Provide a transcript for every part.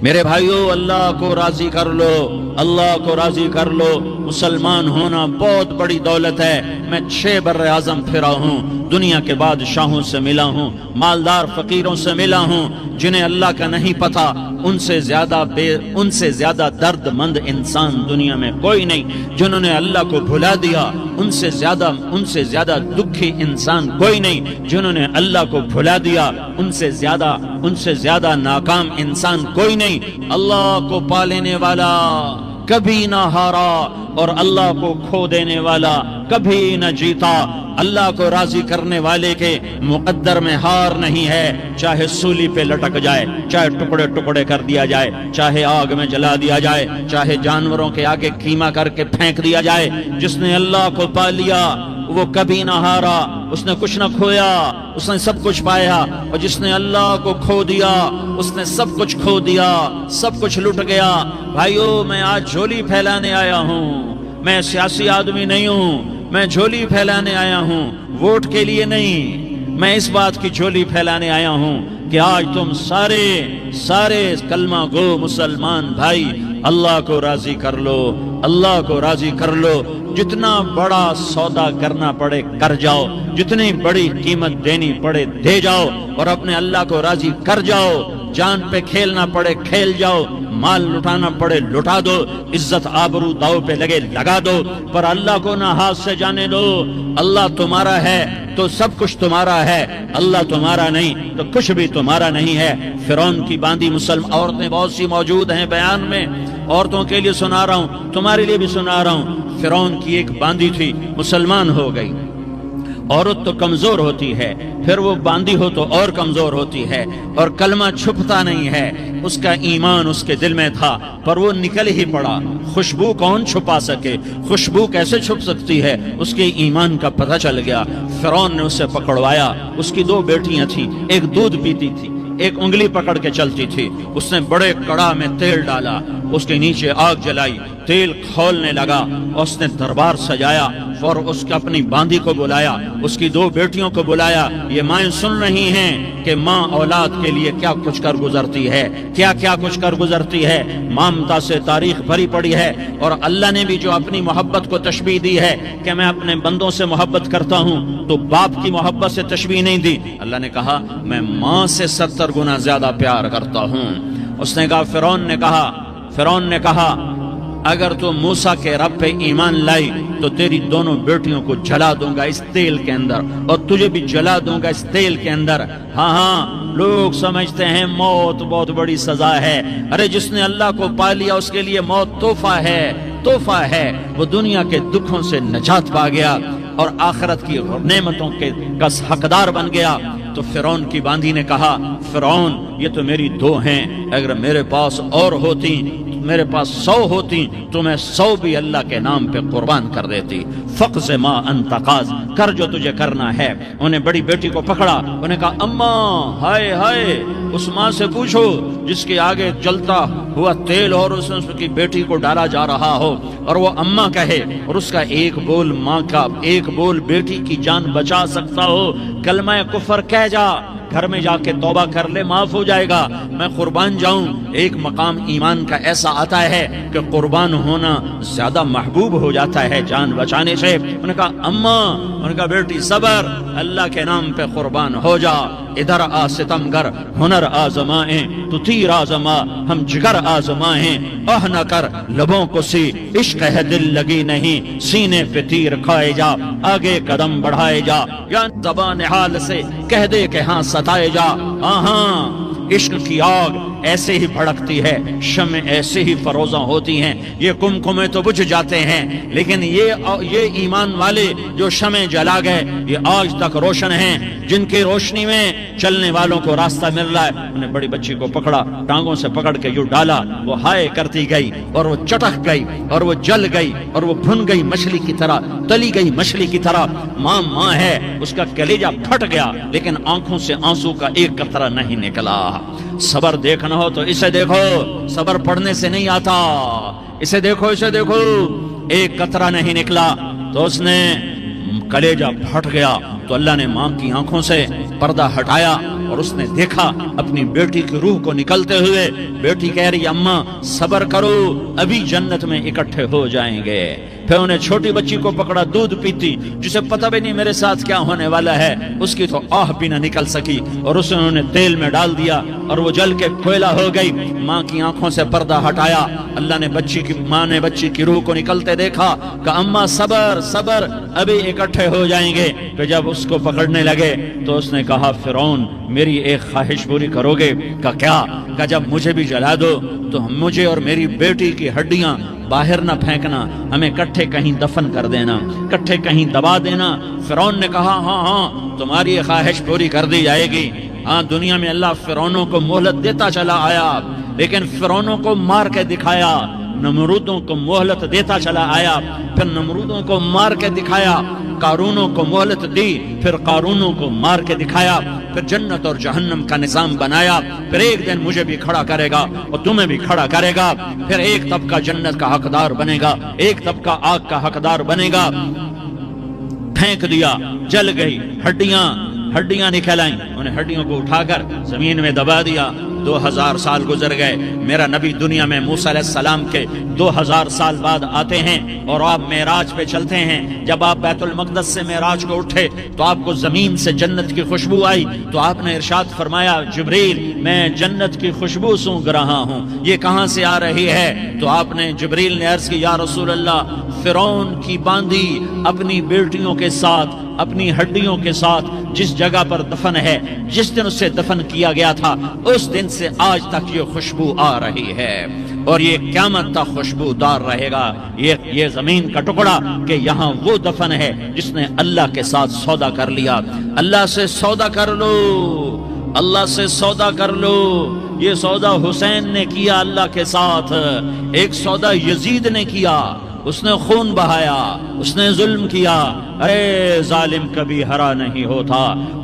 میرے بھائیو، اللہ کو راضی کر لو، اللہ کو راضی کر لو۔ مسلمان ہونا بہت بڑی دولت ہے۔ میں 6 بر اعظم پھرا ہوں، دنیا کے بادشاہوں سے ملا ہوں، مالدار فقیروں سے ملا ہوں، جنہیں اللہ کا نہیں پتا، ان سے زیادہ درد مند انسان دنیا میں کوئی نہیں۔ جنہوں نے اللہ کو بھلا دیا، ان سے زیادہ دکھی انسان کوئی نہیں۔ جنہوں نے اللہ کو بھلا دیا، ان سے زیادہ ناکام انسان کوئی نہیں۔ اللہ کو پا لینے والا کبھی نہ ہارا، اور اللہ کو کھو دینے والا کبھی نہ جیتا۔ اللہ کو راضی کرنے والے کے مقدر میں ہار نہیں ہے، چاہے سولی پہ لٹک جائے، چاہے ٹکڑے ٹکڑے کر دیا جائے، چاہے آگ میں جلا دیا جائے، چاہے جانوروں کے آگے قیمہ کر کے پھینک دیا جائے۔ جس نے اللہ کو پا لیا وہ کبھی نہ ہارا، اس نے کچھ نہ کھویا، اس نے سب کچھ پایا۔ اور جس نے اللہ کو کھو دیا، اس نے سب کچھ کھو دیا، سب کچھ لٹ گیا۔ بھائیو، میں آج جھولی پھیلانے آیا ہوں، میں سیاسی آدمی نہیں ہوں، میں جھولی پھیلانے آیا ہوں، ووٹ کے لیے نہیں۔ میں اس بات کی جھولی پھیلانے آیا ہوں کہ آج تم سارے کلمہ گو مسلمان بھائی اللہ کو راضی کر لو، اللہ کو راضی کر لو۔ جتنا بڑا سودا کرنا پڑے کر جاؤ، جتنی بڑی قیمت دینی پڑے دے جاؤ، اور اپنے اللہ کو راضی کر جاؤ۔ جان پہ کھیلنا پڑے کھیل جاؤ، مال لٹانا پڑے لٹا دو، عزت آبرو داؤ پہ لگے لگا دو، پر اللہ کو نہ ہاتھ سے جانے دو۔ اللہ تمہارا ہے تو سب کچھ تمہارا ہے، اللہ تمہارا نہیں تو کچھ بھی تمہارا نہیں ہے۔ فرعون کی باندھی مسلم عورتیں بہت سی موجود ہیں بیان میں، عورتوں کے لیے سنا رہا ہوں، تمہارے لیے بھی سنا رہا ہوں۔ فرعون کی ایک باندھی تھی، مسلمان ہو گئی۔ عورت تو کمزور ہوتی ہے، پھر وہ باندھی ہو تو اور کمزور ہوتی ہے، اور کلمہ چھپتا نہیں ہے۔ اس کا ایمان اس کے دل میں تھا، پر وہ نکل ہی پڑا۔ خوشبو کون چھپا سکے؟ خوشبو کیسے چھپ سکتی ہے؟ اس کے ایمان کا پتہ چل گیا۔ فرعون نے اسے پکڑوایا۔ اس کی 2 بیٹیاں تھیں، ایک دودھ پیتی تھی، ایک انگلی پکڑ کے چلتی تھی۔ اس نے بڑے کڑا میں تیل ڈالا، اس کے نیچے آگ جلائی، تیل کھولنے لگا، اس نے دربار سجایا، اور اس کا اپنی باندھی کو بلایا، اس کی 2 بیٹیوں کو بلایا۔ یہ مائیں سن رہی ہیں کہ ماں اولاد کے لیے کیا کچھ کر گزرتی ہے، کیا کچھ کر گزرتی ہے۔ مامتا سے تاریخ بھری پڑی ہے، اور اللہ نے بھی جو اپنی محبت کو تشبیہ دی ہے کہ میں اپنے بندوں سے محبت کرتا ہوں، تو باپ کی محبت سے تشبیہ نہیں دی۔ اللہ نے کہا میں ماں سے 70 گنا زیادہ پیار کرتا ہوں۔ اس نے کہا، فرعون نے کہا اگر تو موسیٰ کے رب پہ ایمان لائی تو تیری دونوں بیٹیوں کو جلا دوں گا اس تیل کے اندر، اور تجھے بھی جلا دوں گا اس تیل کے اندر۔ ہاں، لوگ سمجھتے ہیں موت بہت بڑی سزا ہے۔ ارے جس نے اللہ کو پا لیا اس کے لیے موت تحفہ ہے۔ وہ دنیا کے دکھوں سے نجات پا گیا اور آخرت کی نعمتوں کا حقدار بن گیا۔ تو فرعون کی باندھی نے کہا، فرعون یہ تو میری 2 ہیں، اگر میرے پاس اور ہوتی، میرے پاس 100 ہوتی تو میں 100 بھی اللہ کے نام پہ قربان کر دیتی۔ فقض ما انت قاض، کر جو تجھے کرنا ہے۔ انہیں بڑی بیٹی کو پکڑا، انہیں کہا اماں، ہائے اس ماں سے پوچھو جس کے آگے جلتا ہوا تیل اور اس کی بیٹی کو ڈالا جا رہا ہو، اور وہ اماں کہے، اور اس کا ایک بول ماں کا، ایک بول بیٹی کی جان بچا سکتا ہو۔ کلمہ کفر کہہ جا، گھر میں جا کے توبہ کر لے، معاف ہو جائے گا۔ میں قربان جاؤں۔ ایک مقام ایمان کا ایسا آتا ہے کہ قربان ہونا زیادہ محبوب ہو جاتا ہے جان بچانے سے۔ انہوں نے کہا اماں، انہوں نے کہا بیٹی صبر، اللہ کے نام پہ قربان ہو جا۔ ادھر آ ستمگر، ہنر آزمائیں تو تیر آزما، ہم جگر آزمائیں آہ نہ کر لبوں کو سی، عشق ہے دل لگی نہیں، سینے پہ تیر کھائے جا، آگے قدم بڑھائے جا، یا زبان حال سے کہہ دے کہ ہاں ستائے جا۔ ہاں، عشق کی آگ ایسے ہی بھڑکتی ہے، شمع ایسے ہی فروزاں ہوتی ہیں، یہ کمکمے تو بجھ جاتے ہیں، لیکن یہ ایمان والے جو شمع جلا گئے یہ آج تک روشن ہیں، جن کی روشنی میں چلنے والوں کو راستہ مل رہا ہے۔ انہیں بڑی بچی کو پکڑا، ٹانگوں سے پکڑ کے یوں ڈالا، وہ ہائے کرتی گئی، اور وہ چٹک گئی، اور وہ جل گئی، اور وہ بھن گئی مچھلی کی طرح، تلی گئی مچھلی کی طرح۔ ماں ہے، اس کا کلیجہ پھٹ گیا، لیکن آنکھوں سے آنسو کا ایک قطرہ نہیں نکلا۔ صبر دیکھنا ہو تو اسے دیکھو، صبر پڑھنے سے نہیں آتا، اسے دیکھو، ایک قطرہ نہیں نکلا تو اس نے کلیجہ پھٹ گیا۔ تو اللہ نے ماں کی آنکھوں سے پردہ ہٹایا اور اس نے دیکھا اپنی بیٹی کی روح کو نکلتے ہوئے. بیٹی کہہ رہی اماں صبر کرو, ابھی جنت میں اکٹھے ہو جائیں گے. پھر انہیں چھوٹی بچی کو پکڑا, دودھ پیتی, جسے پتہ بھی نہیں میرے ساتھ کیا ہونے والا ہے. اس کی تو آہ بھی نہ نکل سکی اور اسے انہوں نے تیل میں ڈال دیا اور وہ جل کے کوئلہ ہو گئی. ماں کی آنکھوں سے پردہ ہٹایا. اللہ نے ماں نے بچی کی روح کو نکلتے دیکھا کہ اماں صبر صبر, ابھی اکٹھے ہو جائیں گے. پھر جب اس کو پکڑنے لگے تو اس نے کہا فرعون میری ایک خواہش پوری کرو گے؟ کہ کیا؟ کہ جب مجھے بھی جلا دو تو مجھے اور میری بیٹی کی ہڈیاں باہر نہ پھینکنا, ہمیں کٹھے کہیں دفن کر دینا, کٹھے کہیں دبا دینا. فرعون نے کہا ہاں تمہاری یہ خواہش پوری کر دی جائے گی. ہاں دنیا میں اللہ فرعونوں کو مہلت دیتا چلا آیا, لیکن فرعونوں کو مار کے دکھایا. نمرودوں کو مہلت دیتا چلا آیا, پھر نمرودوں کو مار کے دکھایا. قارونوں کو مہلت دی, پھر قارونوں کو مار کے دکھایا. پھر جنت اور جہنم کا نظام بنایا. پھر ایک دن مجھے بھی کھڑا کرے گا اور تمہیں بھی کھڑا کرے گا. پھر ایک طبقہ جنت کا حقدار بنے گا, ایک طبقہ آگ کا حقدار بنے گا. پھینک دیا, جل گئی, ہڈیاں نکل آئیں. انہیں ہڈیوں کو اٹھا کر زمین میں دبا دیا. 2000 سال گزر گئے. میرا نبی دنیا میں موسیٰ علیہ السلام کے 2000 سال بعد آتے ہیں اور آپ معراج پہ چلتے ہیں. جب آپ بیت المقدس سے معراج کو اٹھے تو آپ کو زمین سے جنت کی خوشبو آئی. تو آپ نے ارشاد فرمایا جبریل میں جنت کی خوشبو سونگ رہا ہوں, یہ کہاں سے آ رہی ہے؟ تو آپ نے جبریل نے عرض کی یا رسول اللہ فرعون کی باندی اپنی بیٹیوں کے ساتھ, اپنی ہڈیوں کے ساتھ جس جگہ پر دفن ہے, جس دن اسے دفن کیا گیا تھا اس دن سے آج تک یہ خوشبو آ رہی ہے اور یہ قیامت تک خوشبو دار رہے گا. یہ زمین کا ٹکڑا کہ یہاں وہ دفن ہے جس نے اللہ کے ساتھ سودا کر لیا. اللہ سے سودا کر لو, اللہ سے سودا کر لو. یہ سودا حسین نے کیا اللہ کے ساتھ, ایک سودا یزید نے کیا, اس نے خون بہایا, اس نے ظلم کیا. ارے ظالم کبھی ہرا نہیں ہوتا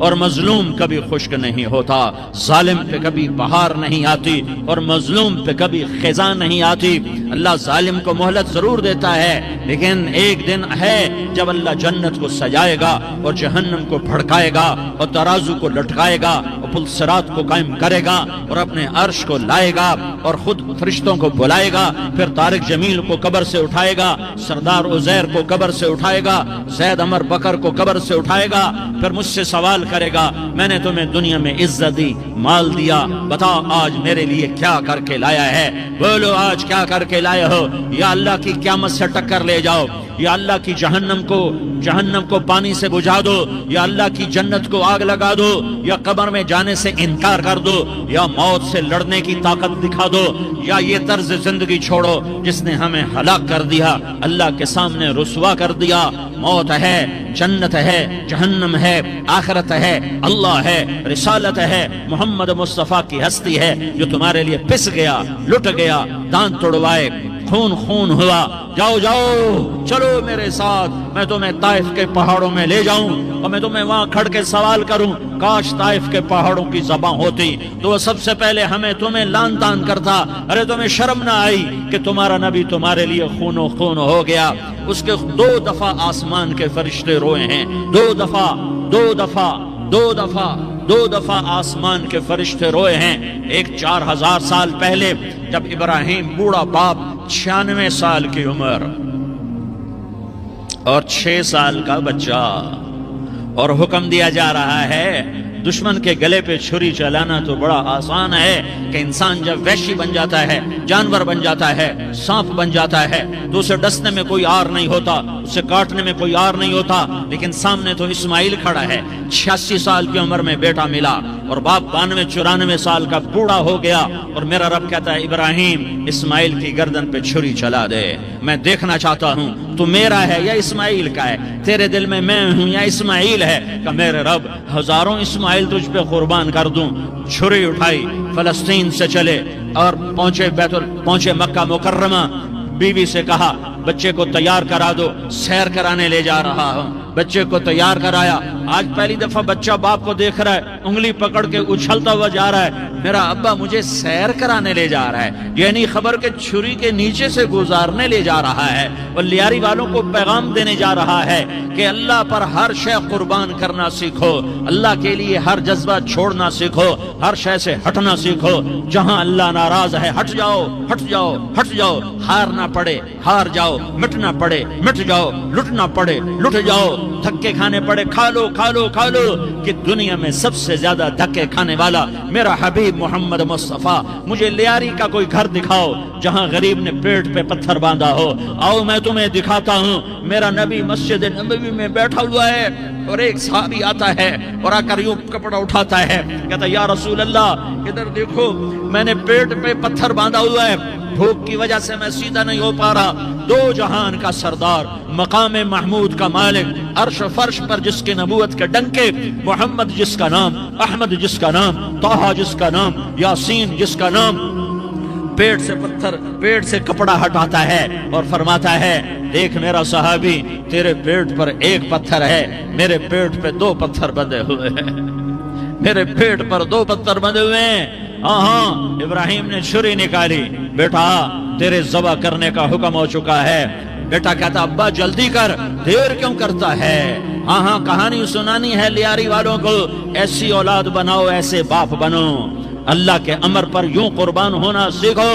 اور مظلوم کبھی خشک نہیں ہوتا. ظالم پہ کبھی بہار نہیں آتی اور مظلوم پہ کبھی خزاں نہیں آتی. اللہ ظالم کو مہلت ضرور دیتا ہے, لیکن ایک دن ہے جب اللہ جنت کو سجائے گا اور جہنم کو بھڑکائے گا اور ترازو کو لٹکائے گا اور پل صراط کو قائم کرے گا اور اپنے عرش کو لائے گا اور خود فرشتوں کو بلائے گا. پھر طارق جمیل کو قبر سے اٹھائے گا, سردار عزیر کو قبر سے اٹھائے گا, زید عمر بکر کو قبر سے اٹھائے گا. پھر مجھ سے سوال کرے گا میں نے تمہیں دنیا میں عزت دی, مال دیا, بتاؤ آج میرے لیے کیا کر کے لایا ہے؟ بولو آج کیا کر کے لائے ہو؟ یا اللہ کی قیامت سے ٹکر لے جاؤ, یا اللہ کی جہنم کو پانی سے بجھا دو, یا اللہ کی جنت کو آگ لگا دو, یا قبر میں جانے سے انکار کر دو, یا موت سے لڑنے کی طاقت دکھا دو, یا یہ طرز زندگی چھوڑو جس نے ہمیں ہلاک کر دیا, اللہ کے سامنے رسوا کر دیا. موت ہے, جنت ہے, جہنم ہے, آخرت ہے, اللہ ہے, رسالت ہے, محمد مصطفیٰ کی ہستی ہے جو تمہارے لیے پس گیا, لٹ گیا, دانت توڑوائے, خون ہوا. جاؤ چلو میرے ساتھ, میں تمہیں طائف کے پہاڑوں میں لے جاؤں اور میں تمہیں وہاں کھڑ کے سوال کروں. کاش طائف کے پہاڑوں کی زبان ہوتی تو وہ سب سے پہلے تمہیں لان تان کرتا. ارے تمہیں شرم نہ آئی کہ تمہارا نبی تمہارے لیے خون ہو گیا؟ اس کے 2 دفعہ آسمان کے فرشتے روئے ہیں, 2 دفعہ آسمان کے فرشتے روئے ہیں. ایک 4000 سال پہلے جب ابراہیم بوڑھا باپ 96 سال کی عمر اور 6 سال کا بچہ, اور حکم دیا جا رہا ہے دشمن کے گلے پہ چھری چلانا تو بڑا آسان ہے کہ انسان جب وحشی بن جاتا ہے, جانور بن جاتا ہے, سانپ بن جاتا ہے تو اسے ڈسنے میں کوئی آر نہیں ہوتا, اسے کاٹنے میں کوئی آر نہیں ہوتا. لیکن سامنے تو اسماعیل کھڑا ہے, 86 سال کی عمر میں بیٹا ملا اور باپ 92-94 سال کا بوڑھا ہو گیا, اور میرا رب کہتا ہے ابراہیم اسماعیل کی گردن پہ چھری چلا دے, میں دیکھنا چاہتا ہوں تو میرا ہے یا اسماعیل کا ہے, تیرے دل میں میں ہوں یا اسماعیل ہے. کہ میرے رب ہزاروں اسماعیل تجھ پہ قربان کر دوں. چھری اٹھائی, فلسطین سے چلے اور پہنچے مکہ مکرمہ. بیوی سے کہا بچے کو تیار کرا دو, سیر کرانے لے جا رہا ہوں. بچے کو تیار کرایا. آج پہلی دفعہ بچہ باپ کو دیکھ رہا ہے, انگلی پکڑ کے اچھلتا ہوا جا رہا ہے, میرا ابا مجھے سیر کرانے لے جا رہا ہے, یعنی خبر کے چھری کے نیچے سے گزارنے لے جا رہا ہے. اور لیاری والوں کو پیغام دینے جا رہا ہے کہ اللہ پر ہر شے قربان کرنا سیکھو, اللہ کے لیے ہر جذبہ چھوڑنا سیکھو, ہر شے سے ہٹنا سیکھو. جہاں اللہ ناراض ہے ہٹ جاؤ, ہٹ جاؤ, ہٹ جاؤ. ہار نہ پڑے ہار جاؤ, مٹنا پڑے مٹ جاؤ, لٹنا پڑے لٹ جاؤ, دھکے کھانے پڑے کھا لو کھا لو کھا لو. کہ دنیا میں سب سے زیادہ دھکے کھانے والا میرا حبیب محمد مصطفیٰ. مجھے لیاری کا کوئی گھر دکھاؤ جہاں غریب نے پیٹ پہ پتھر باندھا ہو. آؤ میں تمہیں دکھاتا ہوں. میرا نبی مسجد نبوی میں بیٹھا ہوا ہے اور ایک صحابی آتا ہے اور آ کر یوں کپڑا اٹھاتا ہے, کہتا یا رسول اللہ ادھر دیکھو, میں نے پیٹ پہ پتھر باندھا ہوا ہے, بھوک کی وجہ سے میں سیدھا نہیں ہو پا رہا. دو جہان کا سردار, مقام محمود کا مالک, عرش فرش پر جس کے نبوت کے ڈنکے, محمد جس کا نام, احمد جس کا نام, طٰہٰ جس کا نام, یاسین جس کا نام, پیٹ سے پتھر, پیٹ سے کپڑا ہٹاتا ہے اور فرماتا ہے دیکھ میرا صحابی, تیرے پیٹ پر ایک پتھر ہے, میرے پیٹ پہ دو پتھر بندھے ہوئے ہیں, میرے پیٹ پر دو پتھر بندھے ہوئے ہیں. ہاں ابراہیم نے چھری نکالی, بیٹا تیرے ذبح کرنے کا حکم ہو چکا ہے. بیٹا کہتا ابا جلدی کر, دیر کیوں کرتا ہے. ہاں کہانی سنانی ہے لیاری والوں کو, ایسی اولاد بناؤ, ایسے باپ بنو, اللہ کے امر پر یوں قربان ہونا سیکھو.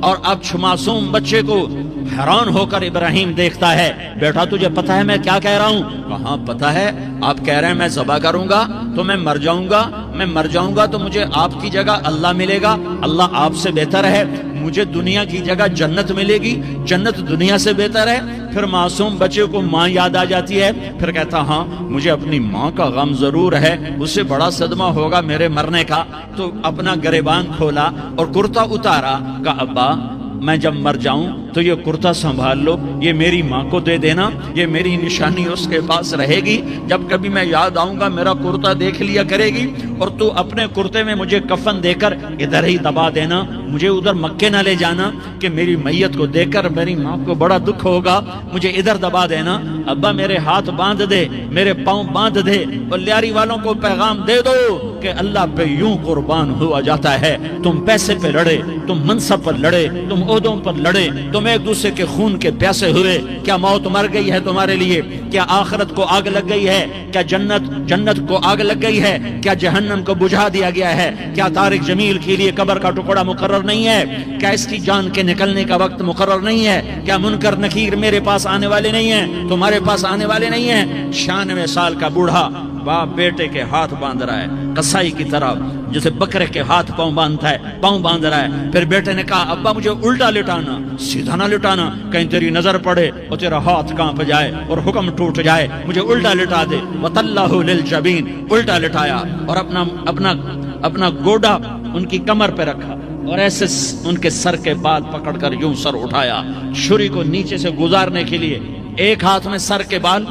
اور اب معصوم بچے کو حیران ہو کر ابراہیم دیکھتا ہے, بیٹا تجھے پتہ ہے میں کیا کہہ رہا ہوں؟ کہاں پتہ ہے, آپ کہہ رہے ہیں میں ذبح کروں گا تو میں مر جاؤں گا, میں مر جاؤں گا تو مجھے آپ کی جگہ اللہ ملے گا, اللہ آپ سے بہتر ہے, مجھے دنیا کی جگہ جنت ملے گی, جنت دنیا سے بہتر ہے. پھر معصوم بچے کو ماں یاد آ جاتی ہے, پھر کہتا ہاں مجھے اپنی ماں کا غم ضرور ہے, اسے بڑا صدمہ ہوگا میرے مرنے کا. تو اپنا گریبان کھولا اور کرتا اتارا, کہا ابا میں جب مر جاؤں تو یہ کرتا سنبھال لو, یہ میری ماں کو دے دینا, یہ میری نشانی اس کے پاس رہے گی, جب کبھی میں یاد آؤں گا میرا کرتا دیکھ لیا کرے گی, اور تو اپنے کرتے میں مجھے کفن دے کر ادھر ہی دبا دینا, مجھے ادھر مکے نہ لے جانا کہ میری میت کو دیکھ کر میری ماں کو بڑا دکھ ہوگا, مجھے ادھر دبا دینا. ابا میرے ہاتھ باندھ دے, میرے پاؤں باندھ دے, اور لیاری والوں کو پیغام دے دو کہ اللہ پہ یوں قربان ہوا جاتا ہے. تم پیسے پہ لڑے, تم منصب پر لڑے, تم عہدوں پر لڑے, تم ایک دوسرے کے خون کے پیاسے ہوئے, کیا موت مر گئی ہے تمہارے لیے؟ کیا آخرت کو آگ لگ گئی ہے؟ کیا جنت کو آگ لگ گئی ہے؟ کیا جہنم کو بجھا دیا گیا ہے؟ کیا طارق جمیل کے لیے قبر کا ٹکڑا مقرر نہیں ہے؟ کیا اس کی جان کے نکلنے کا وقت مقرر نہیں ہے؟ کیا منکر نکیر میرے پاس آنے والے نہیں ہیں, تمہارے پاس آنے والے نہیں ہیں؟ 96 سال کا بوڑھا باپ بیٹے کے ہاتھ باندھ رہا ہے کسائی کی طرح, جیسے بکرے کے ہاتھ پاؤں باندھتا ہے, پاؤں باندھ رہا ہے. پھر بیٹے نے کہا ابا مجھے الٹا لٹانا, سیدھا نہ لٹانا, کہیں تیری نظر پڑے اور تیرا ہاتھ کانپ جائے اور حکم ٹوٹ جائے, مجھے الٹا لٹا دے. وَطَلَّهُ لِلْجَبِينِ, الٹا لٹایا اور اپنا گوڈا ان کی کمر پہ رکھا اور ایسے ان کے سر کے بال پکڑ کر یوں سر اٹھایا, چھری کو نیچے سے گزارنے کے لیے. ایک ہاتھ میں سر کے بال,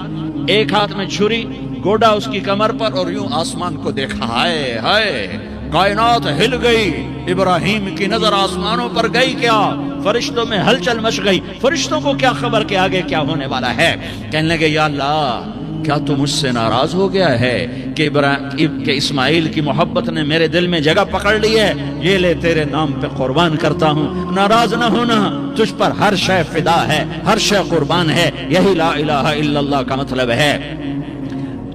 ایک ہاتھ میں چھری, گوڈا اس کی کمر پر, اور یوں آسمان کو دیکھا. ہائے ہائے, کائنات ہل گئی, ابراہیم کی نظر آسمانوں پر گئی, کیا فرشتوں میں ہلچل مچ گئی. فرشتوں کو کیا خبر کہ آگے کیا ہونے والا ہے؟ کہنے لگے یا اللہ کیا تو مجھ سے ناراض ہو گیا ہے کہ اسماعیل کی محبت نے میرے دل میں جگہ پکڑ لی ہے, یہ لے تیرے نام پہ قربان کرتا ہوں. ناراض نہ ہونا, تجھ پر ہر شے فدا ہے, ہر شے قربان ہے, یہی لا الہ الا اللہ کا مطلب ہے.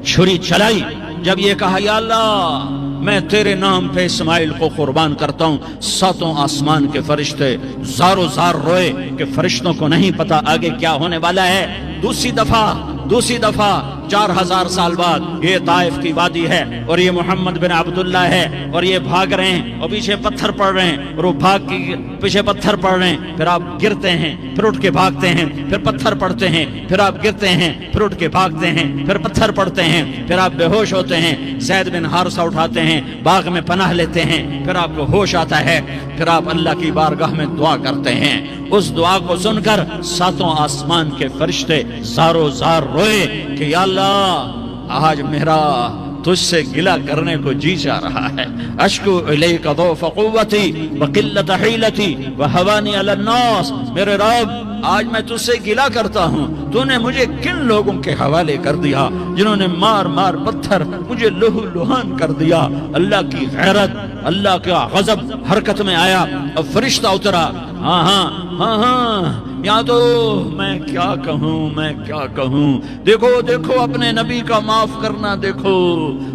چھری چلائی, جب یہ کہا یا اللہ میں تیرے نام پہ اسماعیل کو قربان کرتا ہوں, 7 آسمان کے فرشتے زارو زار روئے کہ فرشتوں کو نہیں پتا آگے کیا ہونے والا ہے. دوسری دفعہ 4000 سال بعد یہ طائف کی وادی ہے اور یہ محمد بن عبداللہ ہے اور یہ بھاگ رہے ہیں اور پیچھے پتھر پڑ رہے ہیں اور وہ بھاگ کے پیچھے پتھر پڑ رہے ہیں. پھر آپ گرتے ہیں, پھر اٹھ کے بھاگتے ہیں, پھر پتھر پڑتے ہیں, پھر آپ گرتے ہیں, پھر اٹھ کے بھاگتے ہیں, پھر پتھر پڑتے ہیں, پھر آپ بے ہوش ہوتے ہیں. زید بن حارثہ اٹھاتے ہیں, باغ میں پناہ لیتے ہیں, پھر آپ کو ہوش آتا ہے, پھر آپ اللہ کی بارگاہ میں دعا کرتے ہیں. اس دعا کو سن کر 7 آسمان کے فرشتے زارو زار روئے کہ یا اللہ آج میرا تجھ سے گلہ کرنے کو جی چاہ رہا ہے۔ اشکو الیک ضعف قوتی وقلت حیلتی وہوانی علی الناس، میرے رب آج میں تجھ سے گلہ کرتا ہوں، تو نے مجھے کن لوگوں کے حوالے کر دیا جنہوں نے مار مار پتھر مجھے لہو لہان کر دیا۔ اللہ کی غیرت، اللہ کا غضب حرکت میں آیا، اب فرشتہ اترا۔ ہاں ہاں ہاں ہاں، یا تو میں کیا کہوں، میں کیا کہوں، دیکھو دیکھو اپنے نبی کا معاف کرنا، دیکھو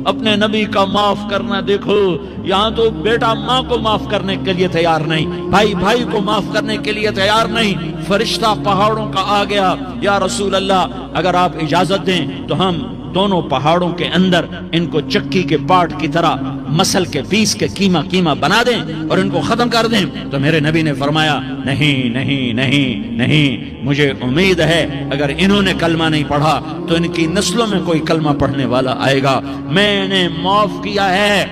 اپنے نبی کا معاف کرنا، دیکھو یہاں تو بیٹا ماں کو معاف کرنے کے لیے تیار نہیں، بھائی بھائی کو معاف کرنے کے لیے تیار نہیں۔ فرشتہ پہاڑوں کا آ گیا، یا رسول اللہ اگر آپ اجازت دیں تو ہم دونوں پہاڑوں کے اندر ان کو چکی کے پاٹ کی طرح مسل کے پیس کے کیما کیما بنا دیں اور ان کو ختم کر دیں۔ تو میرے نبی نے فرمایا نہیں نہیں نہیں نہیں، مجھے امید ہے اگر انہوں نے کلمہ نہیں پڑھا تو ان کی نسلوں میں کوئی کلمہ پڑھنے والا آئے گا۔ میں نے معاف کیا ہے،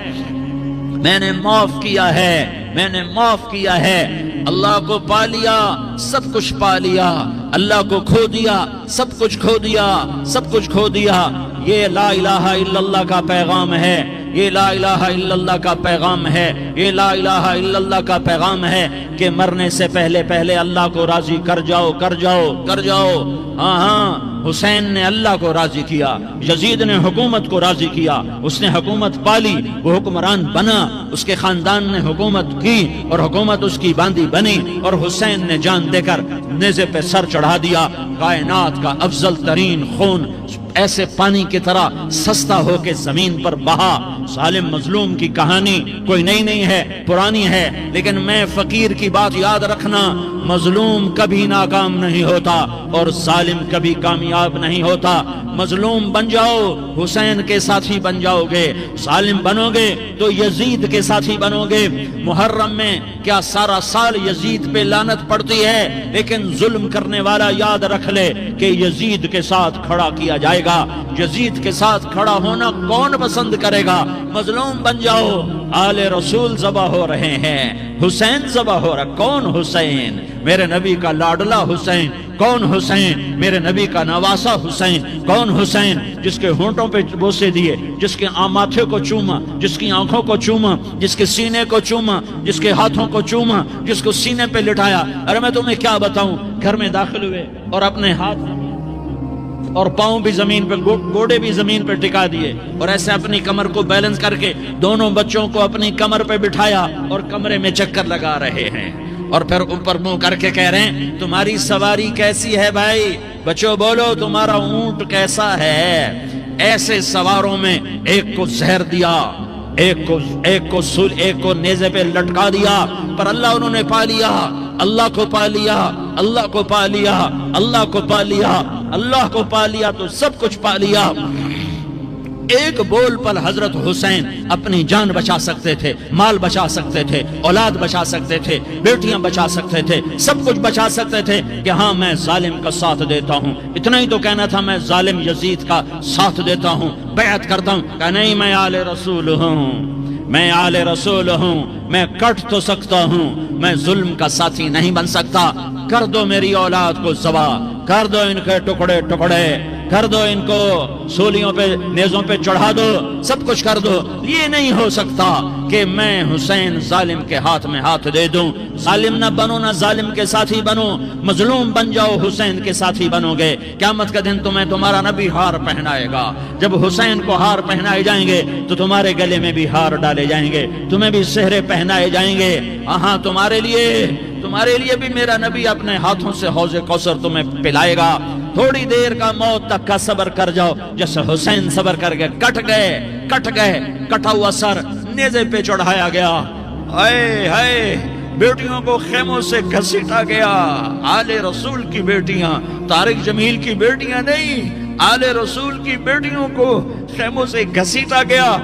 میں نے معاف کیا ہے، میں نے معاف کیا ہے۔ اللہ کو پا لیا سب کچھ پا لیا، اللہ کو کھو دیا سب کچھ کھو دیا، سب کچھ کھو دیا۔ یہ لا الہ الا اللہ کا پیغام ہے، یہ لا الہ الا اللہ کا پیغام ہے، یہ لا الہ الا اللہ کا پیغام ہے کہ مرنے سے پہلے پہلے اللہ کو راضی کر جاؤ، کر جاؤ، کر جاؤ۔ ہاں ہاں، حسین نے اللہ کو راضی کیا، یزید نے حکومت کو راضی کیا، اس نے حکومت پالی، وہ حکمران بنا، اس کے خاندان نے حکومت کی اور حکومت اس کی باندھی بنی، اور حسین نے جان دے کر نیزے پہ سر چڑھا دیا۔ کائنات کا افضل ترین خون ایسے پانی کی طرح سستا ہو کے زمین پر بہا۔ ظالم مظلوم کی کہانی کوئی نئی نہیں ہے، پرانی ہے، لیکن میں فقیر کی بات یاد رکھنا، مظلوم کبھی ناکام نہیں ہوتا اور ظالم کبھی کامیاب نہیں ہوتا۔ مظلوم بن جاؤ حسین کے ساتھی بن جاؤ گے، ظالم بنو گے تو یزید کے ساتھی بنو گے۔ محرم میں کیا سارا سال یزید پہ لعنت پڑتی ہے، لیکن ظلم کرنے والا یاد رکھ لے کہ یزید کے ساتھ کھڑا کیا جائے گا۔ یزید کے ساتھ کھڑا ہونا کون پسند کرے گا؟ مظلوم بن جاؤ۔ آل رسول ذبح ہو رہے ہیں، حسین ذبح ہو رہا، کون حسین؟ میرے نبی کا لاڈلا حسین۔ کون حسین؟ میرے نبی کا نواسا حسین۔ کون حسین؟ جس کے ہونٹوں پہ بوسے دیے، جس کے ماتھے کو چوما، جس کی آنکھوں کو چوما، جس کے سینے کو چوما، جس کے ہاتھوں کو چوما، جس کو سینے پہ لٹایا۔ ارے میں تمہیں کیا بتاؤں، گھر میں داخل ہوئے اور اپنے ہاتھ اور پاؤں بھی زمین پہ، گوڑے بھی زمین پہ ٹکا دیے، اور ایسے اپنی کمر کو بیلنس کر کے دونوں بچوں کو اپنی کمر پہ بٹھایا اور کمرے میں چکر لگا رہے ہیں، اور پھر اوپر منہ کر کے کہہ رہے ہیں تمہاری سواری کیسی ہے بھائی؟ بچوں بولو تمہارا اونٹ کیسا ہے؟ ایسے سواروں میں ایک کو زہر دیا، ایک کو نیزے پہ لٹکا دیا، پر اللہ انہوں نے پا لیا، اللہ کو پا لیا، اللہ کو پا لیا، اللہ کو پا لیا، اللہ کو پا لیا تو سب کچھ پا لیا۔ ایک بول پر حضرت حسین اپنی جان بچا سکتے تھے، مال بچا سکتے تھے، اولاد بچا سکتے تھے، بیٹیاں بچا سکتے تھے، سب کچھ بچا سکتے تھے کہ ہاں میں ظالم کا ساتھ دیتا ہوں۔ اتنا ہی تو کہنا تھا میں ظالم یزید کا ساتھ دیتا ہوں، بیعت کرتا ہوں، کہ نہیں میں آل رسول ہوں، میں آل رسول ہوں، میں کٹ تو سکتا ہوں، میں ظلم کا ساتھی نہیں بن سکتا۔ کر دو میری اولاد کو ذبح، کر دو ان کے ٹکڑے ٹکڑے، کر دو ان کو سولیوں پہ نیزوں پہ چڑھا دو، سب کچھ کر دو۔ یہ نہیں ہو سکتا کہ میں حسین ظالم کے ہاتھ میں ہاتھ دے دوں۔ ظالم نہ بنو، نہ ظالم کے ساتھی بنو، مظلوم بن جاؤ، حسین کے ساتھی بنو گے۔ قیامت کا دن تمہیں تمہارا نبی ہار پہنائے گا۔ جب حسین کو ہار پہنائے جائیں گے تو تمہارے گلے میں بھی ہار ڈالے جائیں گے، تمہیں بھی سہرے پہنائے جائیں گے۔ ہاں تمہارے لیے بھی میرا نبی اپنے ہاتھوں سے حوض کوثر تمہیں پلائے گا۔ تھوڑی دیر کا موت تک کا صبر کر جاؤ، جیسے حسین صبر کر کے کٹ گئے، کٹا ہوا سر نیزے پہ چڑھایا گیا۔ ہائے ہائے، بیٹیوں کو خیموں سے گھسیٹا گیا۔ آل رسول کی بیٹیاں، طارق جمیل کی بیٹیاں نہیں، آل رسول کی بیٹیوں کو خیموں سے گھسیٹا گیا۔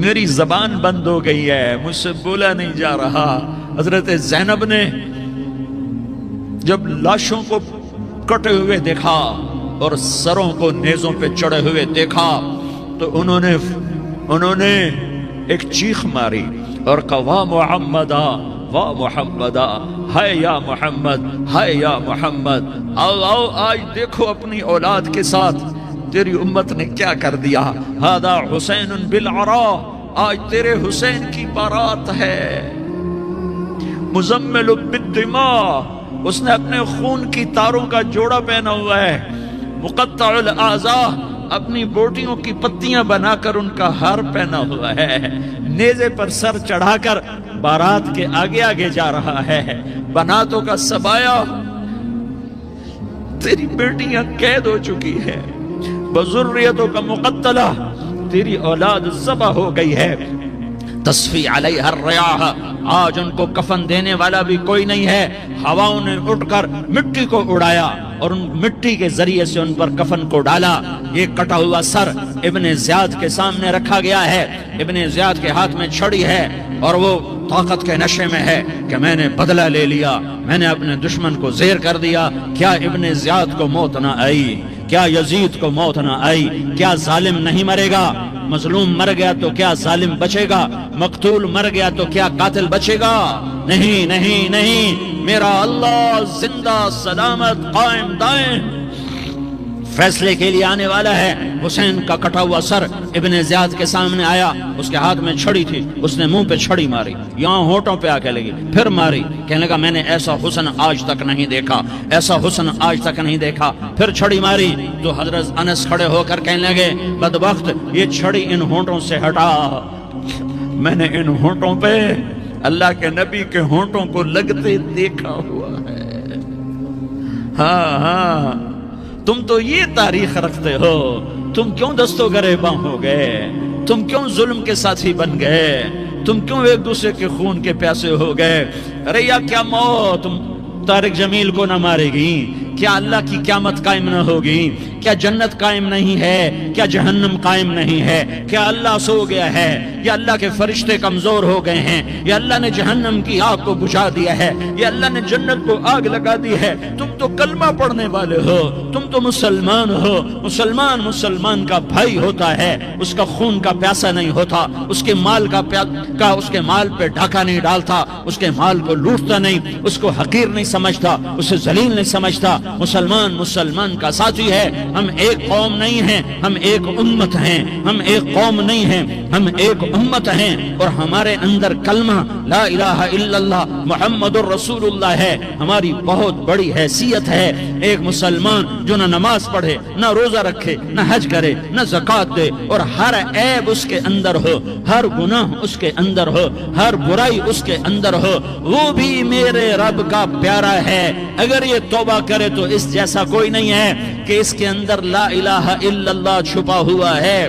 میری زبان بند ہو گئی ہے، مجھ سے بولا نہیں جا رہا۔ حضرت زینب نے جب لاشوں کو کٹے ہوئے دیکھا اور سروں کو نیزوں پہ چڑھے ہوئے دیکھا تو انہوں نے ایک چیخ ماری اور کہا واہ محمدہ، واہ محمدہ، ہائے یا محمد، ہائے یا محمد۔ آؤ آج دیکھو اپنی اولاد کے ساتھ تیری امت نے کیا کر دیا. ہذا حسین بالعراء، آج تیرے حسین کی بارات ہے. مزمل بالدماء، اس نے اپنے خون کی تاروں کا جوڑا پہنا ہوا ہے. مقطع الاعضاء، اپنی بوٹیوں کی پتیاں بنا کر ان کا ہار پہنا ہوا ہے. نیزے پر سر چڑھا کر بارات کے آگے آگے جا رہا ہے. بناتوں کا سبایا، تیری بیٹیاں قید ہو چکی ہے. بذریتوں کا مقتلہ، تیری اولاد ذبح ہو گئی ہے. تصفی علیہ الریاح، آج ان کو کفن دینے والا بھی کوئی نہیں ہے. ہواؤں نے اٹھ کر مٹی کو اڑایا اور ان مٹی کے ذریعے سے ان پر کفن کو ڈالا. یہ کٹا ہوا سر ابن زیاد کے سامنے رکھا گیا ہے. ابن زیاد کے ہاتھ میں چھڑی ہے اور وہ طاقت کے نشے میں ہے کہ میں نے بدلہ لے لیا، میں نے اپنے دشمن کو زیر کر دیا. کیا ابن زیاد کو موت نہ آئی؟ کیا یزید کو موت نہ آئی؟ کیا ظالم نہیں مرے گا؟ مظلوم مر گیا تو کیا ظالم بچے گا؟ مقتول مر گیا تو کیا قاتل بچے گا؟ نہیں نہیں نہیں، میرا اللہ زندہ سلامت قائم دائم فیصلے کے لیے آنے والا ہے. حسین کا کٹا ہوا سر ابن زیاد کے سامنے آیا. اس کے ہاتھ میں چھڑی تھی، اس نے منہ پہ چھڑی ماری، یہاں ہونٹوں پہ آ کے لگی، پھر ماری. کہنے لگا میں نے ایسا حسن آج تک نہیں دیکھا، ایسا حسن آج تک نہیں دیکھا. پھر چھڑی ماری تو حضرت انس کھڑے ہو کر کہنے لگے بدبخت، یہ چھڑی ان ہونٹوں سے ہٹا. میں نے ان ہونٹوں پہ اللہ کے نبی کے ہونٹوں کو لگتے دیکھا ہوا ہے. ہاں ہاں، تم تو یہ تاریخ رکھتے ہو. تم کیوں دستوں گریباں ہو گئے؟ تم کیوں ظلم کے ساتھی بن گئے؟ تم کیوں ایک دوسرے کے خون کے پیاسے ہو گئے؟ ارے یا کیا موت طارق جمیل کو نہ مارے گی؟ کیا اللہ کی قیامت قائم نہ ہوگی؟ کیا جنت قائم نہیں ہے؟ کیا جہنم قائم نہیں ہے؟ کیا اللہ سو گیا ہے؟ یا اللہ کے فرشتے کمزور ہو گئے ہیں؟ یا اللہ نے جہنم کی آگ کو بجھا دیا ہے؟ یا اللہ نے جنت کو آگ لگا دی ہے؟ تم تو کلمہ پڑھنے والے ہو، تم تو مسلمان ہو. مسلمان مسلمان کا بھائی ہوتا ہے، اس کا خون کا پیاسا نہیں ہوتا، اس کے مال اس کے مال پہ ڈھاکہ نہیں ڈالتا، اس کے مال کو لوٹتا نہیں، اس کو حقیر نہیں سمجھتا، اسے ذلیل نہیں سمجھتا. مسلمان مسلمان کا ساتھی ہے. ہم ایک قوم نہیں ہیں، ہم ایک امت ہیں. ہم ایک قوم نہیں ہیں، ہم ایک امت ہیں. اور ہمارے اندر کلمہ لا الہ الا اللہ محمد الرسول اللہ ہے. ہماری بہت بڑی حیثیت ہے. ایک مسلمان جو نہ نماز پڑھے، نہ روزہ رکھے، نہ حج کرے، نہ زکوٰۃ دے، اور ہر عیب اس کے اندر ہو، ہر گناہ اس کے اندر ہو، ہر برائی اس کے اندر ہو، وہ بھی میرے رب کا پیارا ہے. اگر یہ توبہ کرے تو اس جیسا کوئی نہیں ہے کہ اس کے اندر لا الہ الا اللہ چھپا ہوا ہے.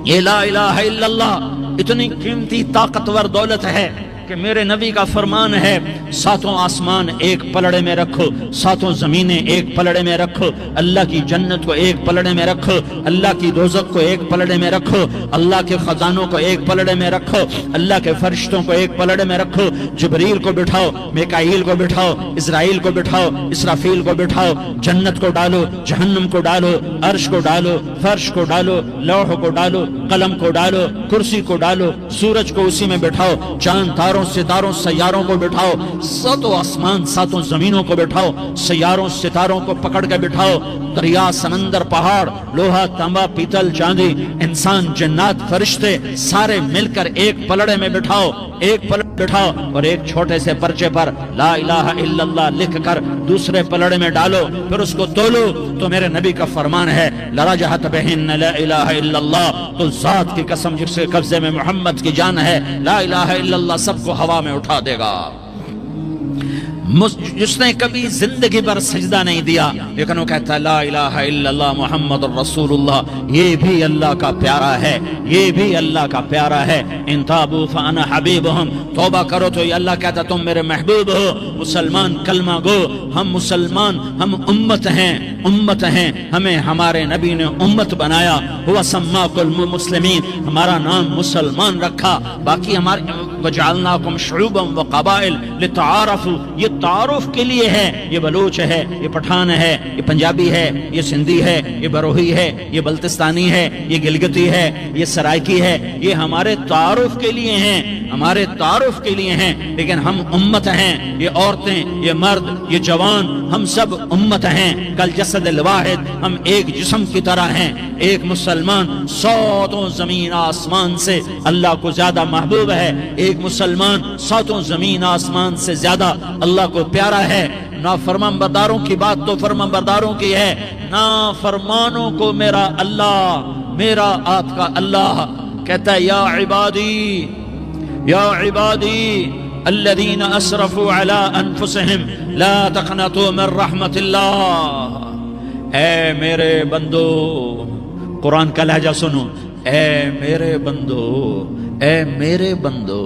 یہ لا الہ الا اللہ اتنی قیمتی طاقتور دولت ہے کہ میرے نبی کا فرمان ہے ساتوں آسمان ایک پلڑے میں رکھو، ساتوں زمینیں ایک پلڑے میں رکھو، اللہ کی جنت کو ایک پلڑے میں رکھو، اللہ کی دوزخ کو ایک پلڑے میں رکھو، اللہ کے خزانوں کو ایک پلڑے میں رکھو، اللہ کے فرشتوں کو ایک پلڑے میں رکھو. جبریل کو بٹھاؤ، میکائیل کو بٹھاؤ، اسرائیل کو بٹھاؤ، اسرافیل کو بٹھاؤ. جنت کو ڈالو، جہنم کو ڈالو، عرش کو ڈالو، فرش کو ڈالو، لوح کو ڈالو، قلم کو ڈالو، کرسی کو ڈالو، سورج کو اسی میں بٹھاؤ، چاند تاروں ستاروں سیاروں کو بٹھاؤ، ساتوں آسمان ساتوں زمینوں کو بٹھاؤ، سیاروں ستاروں کو پکڑ کے بٹھاؤ. دریا، سمندر، پہاڑ، لوہا، تانبا، پیتل، چاندی، انسان، جنات، فرشتے سارے مل کر ایک پلڑے میں بٹھاؤ، ایک پلڑے بٹھاؤ، اور ایک چھوٹے سے پرچے پر لا الہ الا اللہ لکھ کر دوسرے پلڑے میں ڈالو، پھر اس کو تولو. تو میرے نبی کا فرمان ہے لرجحت بہن لا الہ الا اللہ. تو ذات کی قسم جس کے قبضے میں محمد کی جان ہے، لا الہ الا اللہ سب کو ہوا میں اٹھا دے گا. جس نے کبھی زندگی پر سجدہ نہیں دیا لیکن وہ کہتا ہے لا الہ الا اللہ محمد الرسول اللہ، یہ بھی اللہ کا پیارا ہے، یہ بھی اللہ کا پیارا ہے. ان تابوا فانا حبیبہم، توبہ کرو تو یہ اللہ کہتا تم میرے محبوب ہو. مسلمان کلمہ گو، ہم مسلمان، ہم امت ہیں، امت ہیں. ہمیں ہمارے نبی نے امت بنایا. ہوا سماکم المسلمین، ہمارا نام مسلمان رکھا. باقی ہمارے وجعلناکم شعوبا وقبائل لتعارفوا، یہ تعارف کے لیے ہے، یہ بلوچ ہے، یہ پٹھان ہے، یہ پنجابی ہے، یہ سندھی ہے، یہ بروہی ہے، یہ بلتستانی ہے، یہ گلگتی ہے، یہ سرائکی ہے، یہ ہمارے تعارف کے لیے ہیں، ہمارے تعارف کے لیے ہیں، لیکن ہم امت ہیں، یہ عورتیں، یہ مرد، یہ جوان، ہم سب امت ہیں، کل جسد الواحد، ہم ایک جسم کی طرح ہیں۔ ایک مسلمان ساتوں زمین آسمان سے اللہ کو زیادہ محبوب ہے، ایک مسلمان ساتوں زمین آسمان سے زیادہ اللہ کو پیارا ہے۔ نافرمان برداروں کی بات تو فرمان برداروں کی ہے، نافرمانوں کو میرا اللہ، میرا آپ کا اللہ کہتا ہے یا عبادی، یا عبادی الذین اسرفوا علی انفسہم لا تقنطوا من رحمت اللہ، اے میرے بندو، قرآن کا لہجہ سنو، اے میرے بندو، اے میرے بندو،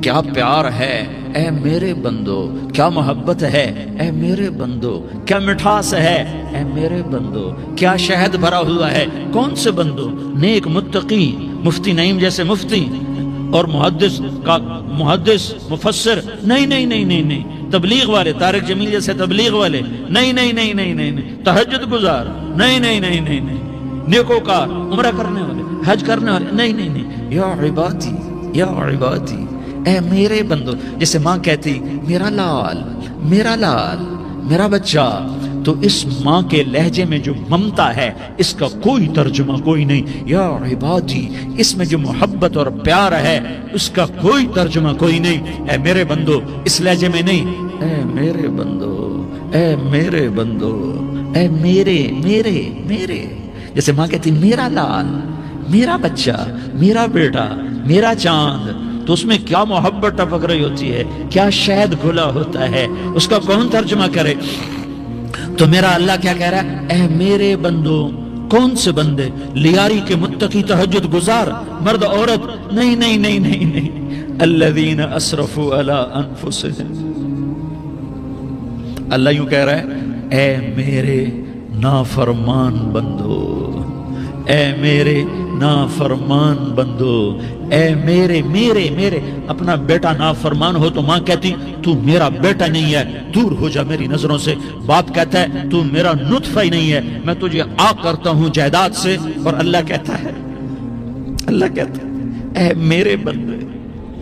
کیا پیار ہے، اے میرے بندو، کیا محبت ہے، اے میرے بندو، کیا مٹھاس ہے، اے میرے بندو، کیا شہد بھرا ہوا ہے۔ کون سے بندو؟ نیک متقی، مفتی نعیم جیسے مفتی اور محدث مفسر، نہیں نہیں نہیں نہیں نہیں، تبلیغ والے، طارق جمیل جیسے تبلیغ والے، نہیں نہیں نہیں نہیں نہیں، تہجد گزار، نہیں نہیں نہیں نہیں نہیں، نیکوکار، عمرہ کرنے والے، حج کرنے والے، نہیں نہیں نہیں، یا عبادی، یا عبادی، اے میرے بندو۔ جیسے ماں کہتی میرا لال، میرا لال، میرا بچہ، تو اس ماں کے لہجے میں جو ممتا ہے اس کا کوئی ترجمہ کوئی نہیں۔ یا عبادی، اس میں جو محبت اور پیار ہے اس کا کوئی ترجمہ کوئی نہیں۔ اے میرے بندو، اس لہجے میں نہیں، اے میرے بندو، اے میرے بندو، اے میرے میرے میرے۔ جیسے ماں کہتی میرا لال، میرا بچہ، میرا بیٹا، میرا چاند، تو اس میں کیا محبت ٹپک رہی ہوتی ہے، کیا شہد گھلا ہوتا ہے، اس کا کون ترجمہ کرے؟ تو میرا اللہ کیا کہہ رہا ہے؟ اے میرے بندو، کون سے بندے؟ لیاری کے متقی، تہجد گزار، مرد عورت، نہیں نہیں نہیں نہیں نہیں، الذین اسرفوا علی انفسہم۔ اللہ یوں کہہ رہا ہے اے میرے نافرمان بندو، اے میرے نافرمان بندو، اے میرے میرے میرے۔ اپنا بیٹا نافرمان ہو تو ماں کہتی تو میرا بیٹا نہیں ہے، دور ہو جا میری نظروں سے۔ باپ کہتا ہے تو میرا نطفہ ہی نہیں ہے، میں تجھے آگ کرتا ہوں جائیداد سے۔ اور اللہ کہتا ہے، اللہ کہتا ہے اے میرے بندے،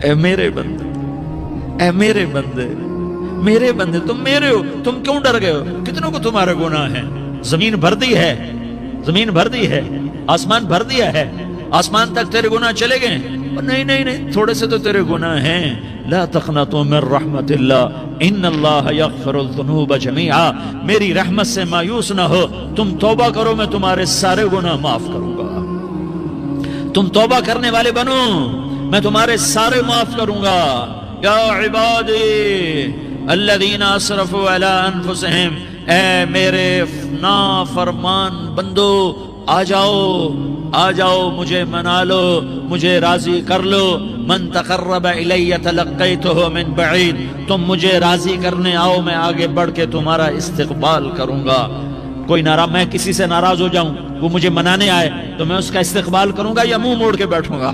اے میرے بندے، اے میرے بندے، میرے بندے، تم میرے ہو، تم کیوں ڈر گئے ہو؟ کتنوں کو تمہارے گناہ ہیں؟ زمین بھر دی ہے، زمین بھر دی ہے، آسمان بھر دیا ہے، آسمان تک تیرے گناہ چلے گئے؟ نہیں نہیں نہیں، تھوڑے سے تو تیرے گناہ ہیں۔ لا تقنطوا من رحمت اللہ ان اللہ یغفر الذنوب جميعا، میری رحمت سے مایوس نہ ہو، تم توبہ کرو، میں تمہارے سارے گناہ معاف کروں گا۔ تم توبہ کرنے والے بنو، میں تمہارے سارے معاف کروں گا۔ یا عبادی الذین اسرفوا علی انفسہم، اے میرے نافرمان بندو، آ جاؤ، آ جاؤ، مجھے منا لو، مجھے راضی کر لو۔ من تقرب الی تلقیتہ من بعید، تم مجھے راضی کرنے آؤ، میں آگے بڑھ کے تمہارا استقبال کروں گا۔ کوئی ناراض، میں کسی سے ناراض ہو جاؤں، وہ مجھے منانے آئے تو میں اس کا استقبال کروں گا یا منہ موڑ کے بیٹھوں گا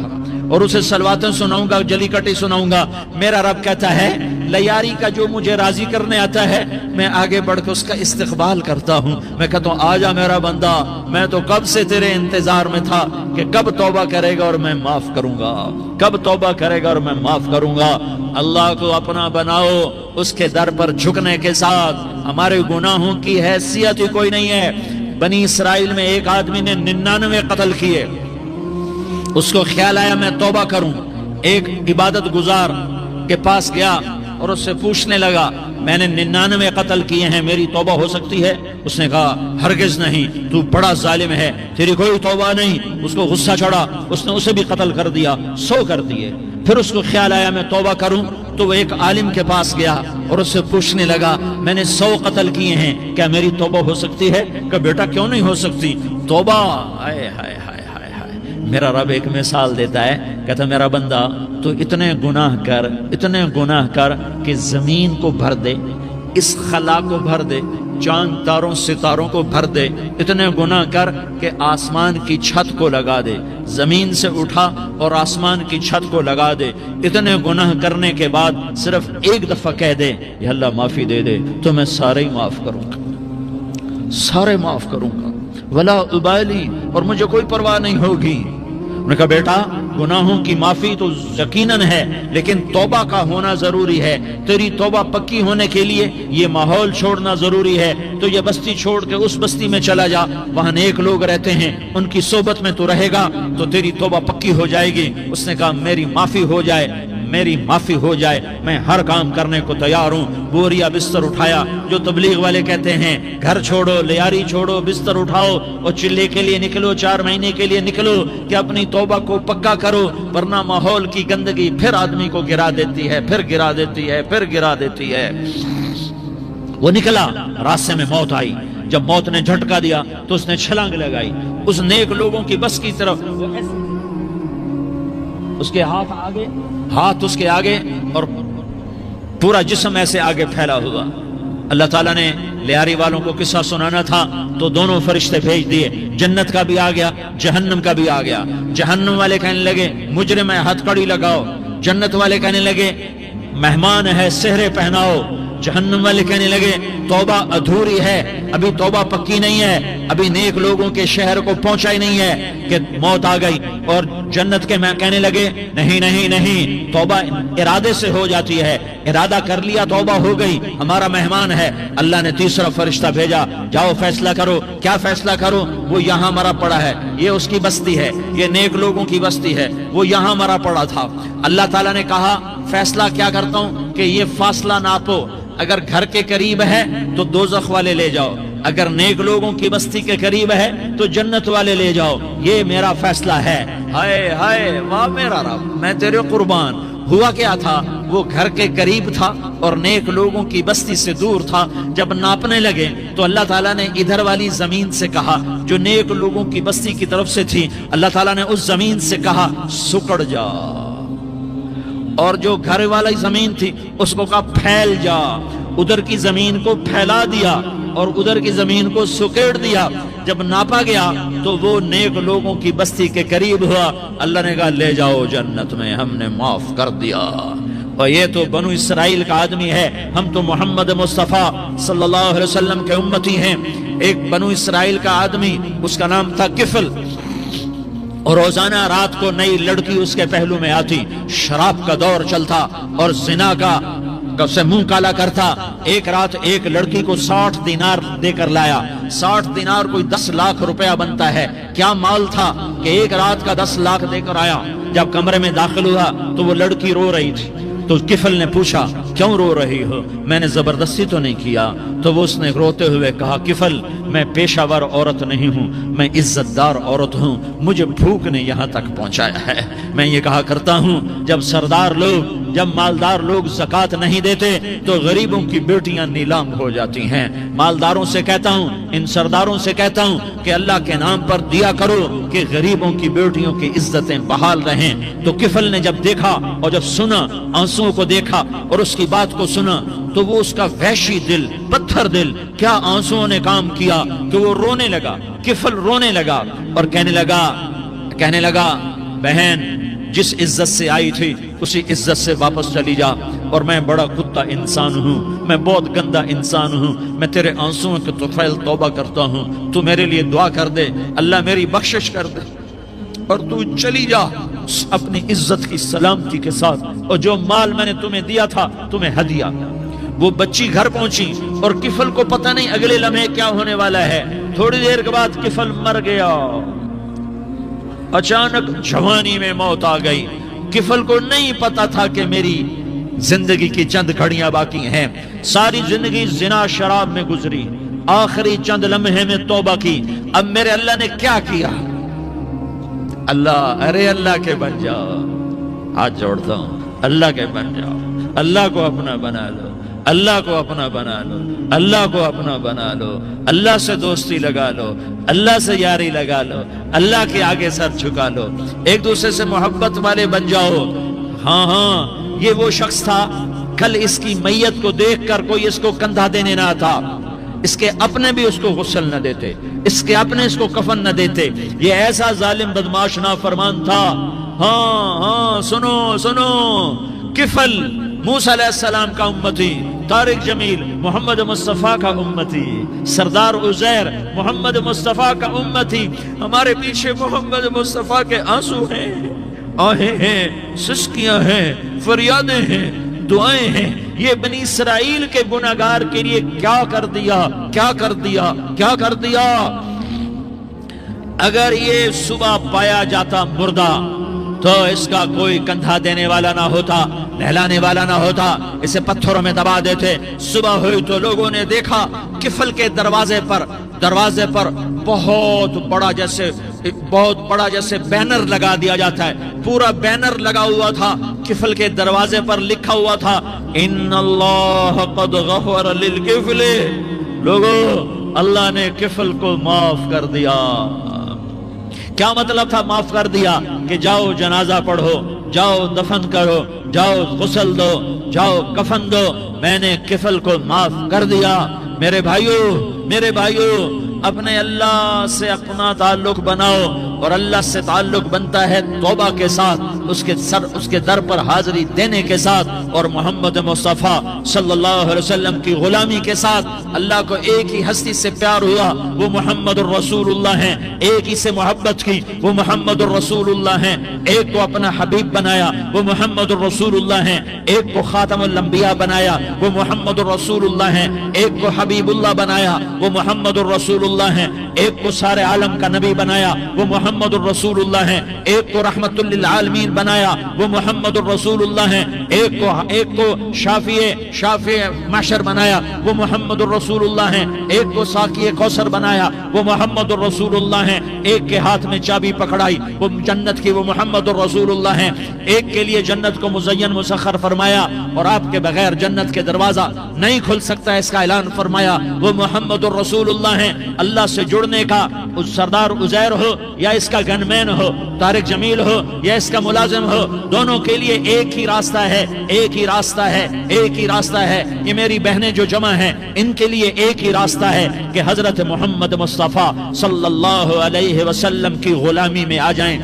اور اسے صلواتیں سناؤں گا، جلی کٹی سناؤں گا؟ میرا رب کہتا ہے لیاری کا جو مجھے راضی کرنے آتا ہے میں آگے بڑھ کے اس کا استقبال کرتا ہوں۔ میں کہتا ہوں آ جا میرا بندہ، میں تو کب سے تیرے انتظار میں تھا کہ کب توبہ کرے گا اور میں معاف کروں گا، کب توبہ کرے گا اور میں معاف کروں گا۔ اللہ کو اپنا بناؤ، اس کے در پر جھکنے کے ساتھ ہمارے گناہوں کی حیثیت ہی کوئی نہیں ہے۔ بنی اسرائیل میں ایک آدمی نے 99 قتل کیے، اس کو خیال آیا میں توبہ کروں، ایک عبادت گزار کے پاس گیا اور اس سے پوچھنے لگا میں نے 99 قتل کیے ہیں، میری توبہ ہو سکتی ہے؟ اس نے کہا ہرگز نہیں، تو بڑا ظالم ہے، تیری کوئی توبہ نہیں۔ اس کو غصہ چڑھا، اس نے اسے بھی قتل کر دیا، 100 کر دیے۔ پھر اس کو خیال آیا میں توبہ کروں، تو وہ ایک عالم کے پاس گیا اور اس سے پوچھنے لگا میں نے 100 قتل کیے ہیں، کیا میری توبہ ہو سکتی ہے؟ کہ بیٹا کیوں نہیں ہو سکتی توبہ؟ ہائے ہائے ہائے ہائے ہائے۔ میرا رب ایک مثال دیتا ہے، کہتا میرا بندہ تو اتنے گناہ کر، اتنے گناہ کر کہ زمین کو بھر دے، اس خلا کو بھر دے، چاند تاروں ستاروں کو بھر دے، اتنے گناہ کر کہ آسمان کی چھت کو لگا دے، زمین سے اٹھا اور آسمان کی چھت کو لگا دے، اتنے گناہ کرنے کے بعد صرف ایک دفعہ کہہ دے یا اللہ معافی دے دے تو میں سارے ہی معاف کروں گا، سارے معاف کروں گا، ولا ابالی، اور مجھے کوئی پرواہ نہیں ہوگی۔ انہوں نے کہا بیٹا گناہوں کی معافی تو یقیناً ہے، لیکن توبہ کا ہونا ضروری ہے، تیری توبہ پکی ہونے کے لیے یہ ماحول چھوڑنا ضروری ہے، تو یہ بستی چھوڑ کے اس بستی میں چلا جا، وہاں نیک لوگ رہتے ہیں، ان کی صحبت میں تو رہے گا تو تیری توبہ پکی ہو جائے گی۔ اس نے کہا میری معافی ہو جائے، میری معافی ہو جائے، میں ہر کام کرنے کو تیار ہوں۔ بوریا بستر اٹھایا، جو تبلیغ والے کہتے ہیں گھر چھوڑو، لیاری چھوڑو، بستر اٹھاؤ اور چلے کے لیے نکلو، 4 مہینے کے لیے نکلو کہ اپنی توبہ کو پکا کرو، ورنہ ماحول کی گندگی پھر آدمی کو گرا دیتی ہے، پھر گرا دیتی ہے، پھر گرا دیتی ہے۔ وہ نکلا، راستے میں موت آئی، جب موت نے جھٹکا دیا تو اس نے چھلانگ لگائی اس نیک لوگوں کی بس کی طرف، اس کے ہاتھ اس کے آگے اور پورا جسم ایسے آگے پھیلا ہوا۔ اللہ تعالیٰ نے لیاری والوں کو قصہ سنانا تھا تو دونوں فرشتے بھیج دیے، جنت کا بھی آ گیا، جہنم کا بھی آ گیا۔ جہنم والے کہنے لگے مجرم ہے ہتھ کڑی لگاؤ، جنت والے کہنے لگے مہمان ہے سہرے پہناؤ، جہنم والے کہنے لگے توبہ ادھوری ہے، ابھی توبہ پکی نہیں ہے، ابھی نیک لوگوں کے شہر کو پہنچا ہی نہیں ہے کہ موت آ گئی۔ اور جنت کے میں کہنے لگے نہیں نہیں نہیں، توبہ ارادے سے ہو جاتی ہے، ارادہ کر لیا توبہ ہو گئی، ہمارا مہمان ہے۔ اللہ نے تیسرا فرشتہ بھیجا، جاؤ فیصلہ کرو۔ کیا فیصلہ کرو؟ وہ یہاں مرا پڑا ہے، یہ اس کی بستی ہے، یہ نیک لوگوں کی بستی ہے، وہ یہاں مرا پڑا تھا۔ اللہ تعالیٰ نے کہا فیصلہ کیا کرتا ہوں کہ یہ فاصلہ ناپو، اگر گھر کے قریب ہے تو دوزخ والے لے جاؤ، اگر نیک لوگوں کی بستی کے قریب ہے تو جنت والے لے جاؤ، یہ میرا فیصلہ ہے۔ ہائے ہائے واہ میرا رب، میں تیرے قربان۔ ہوا کیا تھا؟ وہ گھر کے قریب تھا اور نیک لوگوں کی بستی سے دور تھا۔ جب ناپنے لگے تو اللہ تعالیٰ نے ادھر والی زمین سے کہا جو نیک لوگوں کی بستی کی طرف سے تھی، اللہ تعالیٰ نے اس زمین سے کہا سکڑ جا، اور جو گھر والی زمین تھی اس کو کہا پھیل جا، ادھر کی زمین کو پھیلا دیا اور ادھر کی زمین کو سکیڑ دیا۔ جب ناپا گیا تو وہ نیک لوگوں کی بستی کے قریب ہوا، اللہ نے کہا لے جاؤ جنت میں، ہم نے معاف کر دیا۔ اور یہ تو بنو اسرائیل کا آدمی ہے، ہم تو محمد مصطفیٰ صلی اللہ علیہ وسلم کے امتی ہیں۔ ایک بنو اسرائیل کا آدمی، اس کا نام تھا کفل، اور روزانہ رات کو نئی لڑکی اس کے پہلو میں آتی، شراب کا دور چلتا اور زنا کا سے منہ کالا کرتا۔ ایک رات ایک لڑکی کو 60 دینار دے کر لایا، 60 دینار کوئی 10 لاکھ روپیہ بنتا ہے۔ کیا مال تھا کہ ایک رات کا 10 لاکھ دے کر آیا۔ جب کمرے میں داخل ہوا تو وہ لڑکی رو رہی تھی، تو کفل نے پوچھا کیوں رو رہی ہو؟ میں نے زبردستی تو نہیں کیا۔ تو وہ اس نے روتے ہوئے کہا کفل میں پیشہ ور عورت نہیں ہوں، میں عزت دار عورت ہوں، مجھے بھوک نے یہاں تک پہنچایا ہے۔ میں یہ کہا کرتا ہوں جب سردار لوگ، جب مالدار لوگ زکوٰۃ نہیں دیتے تو غریبوں کی بیٹیاں نیلام ہو جاتی ہیں۔ مالداروں سے کہتا ہوں، ان سرداروں سے کہتا ہوں کہ اللہ کے نام پر دیا کرو کہ غریبوں کی بیٹیوں کی عزتیں بحال رہیں۔ تو کفل نے جب دیکھا اور جب سنا، آنسوؤں کو دیکھا اور اس کی بات کو سنا، تو وہ اس کا وحشی دل، پتھر دل، کیا آنسوؤں نے کام کیا کہ وہ رونے لگا۔ کفل رونے لگا اور کہنے لگا بہن جس عزت سے آئی تھی اسی عزت سے واپس چلی جا، اور میں بڑا کتا انسان ہوں، میں بہت گندا انسان ہوں، میں تیرے آنسوؤں کے طفیل توبہ کرتا ہوں، تو میرے لیے دعا کر دے، اللہ میری بخشش کر دے، اور تو چلی جا اپنی عزت کی سلامتی کے ساتھ، اور جو مال میں نے تمہیں دیا تھا تمہیں ہدیہ۔ وہ بچی گھر پہنچی اور کفل کو پتہ نہیں اگلے لمحے کیا ہونے والا ہے۔ تھوڑی دیر کے بعد کفل مر گیا، اچانک جوانی میں موت آ گئی۔ کفل کو نہیں پتا تھا کہ میری زندگی کی چند گھڑیاں باقی ہیں، ساری زندگی زنا شراب میں گزری، آخری چند لمحے میں توبہ کی۔ اب میرے اللہ نے کیا کیا؟ اللہ، ارے اللہ کے بن جاؤ، ہاتھ جوڑتا ہوں، اللہ کے بن جاؤ، اللہ کو اپنا بنا لو، اللہ کو اپنا بنا لو، اللہ کو اپنا بنا لو، اللہ سے دوستی لگا لو، اللہ سے یاری لگا لو، اللہ کے آگے سر جھکا لو، ایک دوسرے سے محبت والے بن جاؤ۔ ہاں یہ وہ شخص تھا کل اس کی میت کو دیکھ کر کوئی اس کو کندھا دینے نہ آتا، اس کے اپنے بھی اس کو غسل نہ دیتے، اس کے اپنے اس کو کفن نہ دیتے. یہ ایسا ظالم بدماش نافرمان تھا. ہاں سنو سنو، کفل موسیٰ علیہ السلام کا امتی، طارق جمیل محمد مصطفیٰ کا امتی، سردار عزیر محمد مصطفیٰ کا امتی. ہمارے پیچھے محمد مصطفیٰ کے آنسو ہیں، آہیں ہیں، سسکیاں ہیں، فریادیں ہیں، دعائیں ہیں. یہ بنی اسرائیل کے گناہگار کے لیے کیا کر دیا، کیا کر دیا، کیا کر دیا. اگر یہ صبح پایا جاتا مردہ تو اس کا کوئی کندھا دینے والا نہ ہوتا، نہلانے والا نہ ہوتا، اسے پتھروں میں دبا دیتے. صبح ہوئی تو لوگوں نے دیکھا کفل کے دروازے پر بہت بڑا جیسے بینر لگا دیا جاتا ہے، پورا بینر لگا ہوا تھا. کفل کے دروازے پر لکھا ہوا تھا ان اللہ قد غفر للکفل. لوگوں، اللہ نے کفل کو معاف کر دیا. کیا مطلب تھا معاف کر دیا؟ کہ جاؤ جنازہ پڑھو، جاؤ دفن کرو، جاؤ غسل دو، جاؤ کفن دو، میں نے کفل کو معاف کر دیا. میرے بھائیو اپنے اللہ سے اپنا تعلق بناؤ، اور اللہ سے تعلق بنتا ہے توبہ کے ساتھ، اس کے در پر حاضری دینے کے ساتھ، اور محمد مصطفیٰ صلی اللہ علیہ وسلم کی غلامی کے ساتھ. اللہ کو ایک ہی ہستی سے پیار ہوا، وہ محمد الرسول اللہ ہیں. ایک ہی سے محبت کی، وہ محمد الرسول اللہ ہیں. ایک کو اپنا حبیب بنایا، وہ محمد الرسول اللہ ہیں. ایک کو خاتم الانبیاء بنایا، وہ محمد الرسول اللہ ہیں. ایک کو حبیب اللہ بنایا، وہ محمد الرسول اللہ ہیں. ایک کو سارے عالم کا نبی بنایا، وہ محمد الرسول اللہ ہیں. ایک کو رحمت للعالمین بنایا، وہ محمد الرسول اللہ ہیں. ایک کو شافع محشر بنایا، وہ محمد الرسول اللہ ہیں. ایک کو ساقی کوثر بنایا، وہ محمد الرسول اللہ ہیں. ایک کے ہاتھ میں چابی پکڑائی، وہ جنت کی، وہ محمد الرسول اللہ ہیں. ایک کے لیے جنت کو مزین مسخر فرمایا، اور آپ کے بغیر جنت کے دروازہ نہیں کھل سکتا، اس کا اعلان فرمایا، وہ محمد الرسول اللہ ہیں. اللہ سے جڑنے کا سردار عزیر ہو یا اس کا گن مین ہو، طارق جمیل ہو یا اس کا ملازم ہو، دونوں کے لیے ایک ہی راستہ ہے، ایک ہی راستہ ہے، ایک ہی راستہ ہے. یہ میری بہنیں جو جمع ہیں، ان کے لیے ایک ہی راستہ ہے کہ حضرت محمد مصطفیٰ صلی اللہ علیہ وسلم کی غلامی میں آ جائیں،